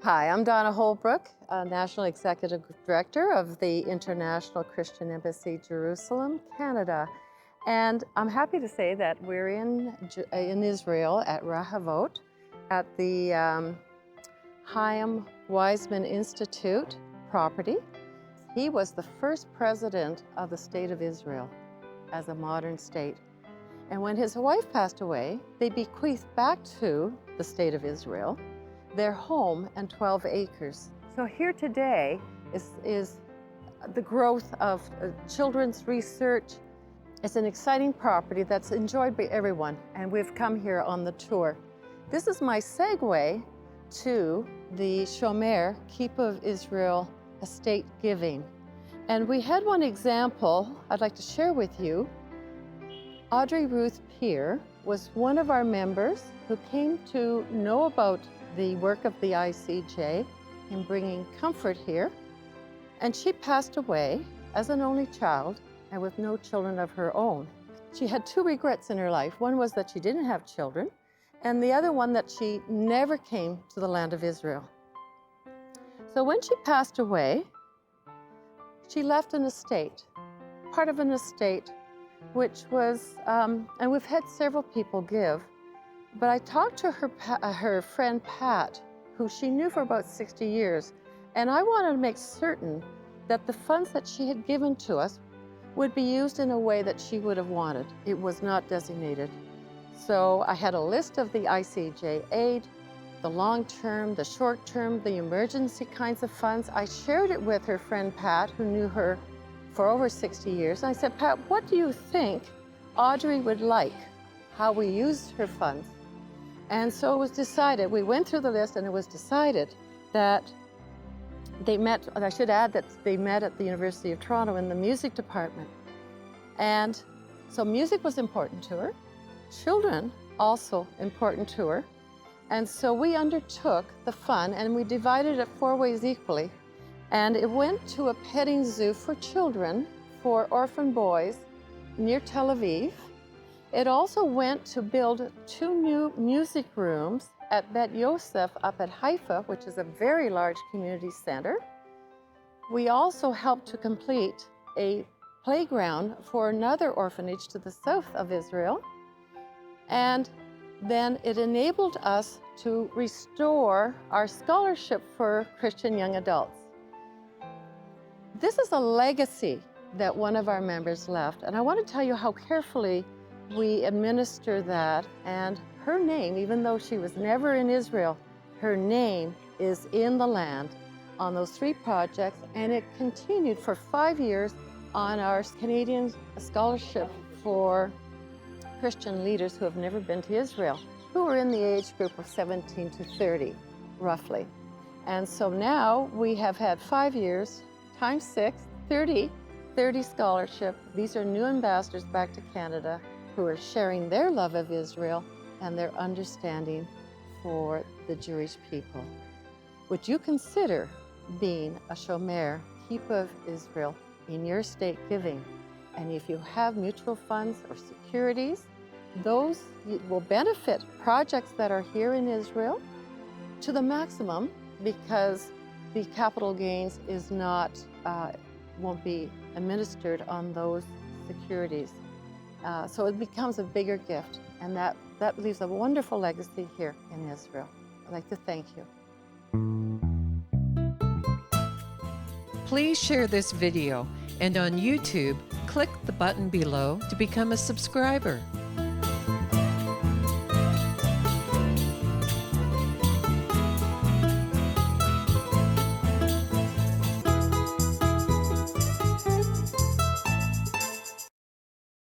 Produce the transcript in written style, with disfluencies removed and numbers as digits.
Hi, I'm Donna Holbrook, National Executive Director of the International Christian Embassy, Jerusalem, Canada. And I'm happy to say that we're in Israel at Rehovot at the Chaim Weizmann Institute property. He was the first president of the State of Israel as a modern state. And when his wife passed away, they bequeathed back to the State of Israel their home and 12 acres. So here today is the growth of children's research. It's an exciting property that's enjoyed by everyone, and we've come here on the tour. This is my segue to the Shomer Keep of Israel estate giving. And we had one example I'd like to share with you. Audrey Ruth Peer was one of our members who came to know about the work of the ICJ in bringing comfort here. And she passed away as an only child and with no children of her own. She had two regrets in her life. One was that she didn't have children, and the other one that she never came to the land of Israel. So when she passed away, she left an estate, part of an estate, which was, and we've had several people give, but I talked to her friend Pat, who she knew for about 60 years, and I wanted to make certain that the funds that she had given to us would be used in a way that she would have wanted. It was not designated. So I had a list of the ICJ aid, the long-term, the short-term, the emergency kinds of funds. I shared it with her friend Pat, who knew her for over 60 years. And I said, Pat, what do you think Audrey would like, how we used her funds? And so it was decided, we went through the list, and it was decided that they met, and I should add that they met at the University of Toronto in the music department. And so music was important to her, children also important to her. And so we undertook the fund, and we divided it 4 ways equally. And it went to a petting zoo for children, for orphan boys near Tel Aviv. It also went to build 2 new music rooms at Bet Yosef up at Haifa, which is a very large community center. We also helped to complete a playground for another orphanage to the south of Israel. And then it enabled us to restore our scholarship for Christian young adults. This is a legacy that one of our members left, and I want to tell you how carefully we administer that. And her name, even though she was never in Israel, her name is in the land on those 3 projects, and it continued for 5 years on our Canadian scholarship for Christian leaders who have never been to Israel, who are in the age group of 17 to 30, roughly. And so now we have had 5 years, times 6, 30 scholarship. These are new ambassadors back to Canada who are sharing their love of Israel and their understanding for the Jewish people. Would you consider being a Shomer, Keep of Israel, in your state giving? And if you have mutual funds or securities, those will benefit projects that are here in Israel to the maximum, because the capital gains is not, won't be administered on those securities. So it becomes a bigger gift, and that leaves a wonderful legacy here in Israel. I'd like to thank you. Please share this video, and on YouTube, click the button below to become a subscriber.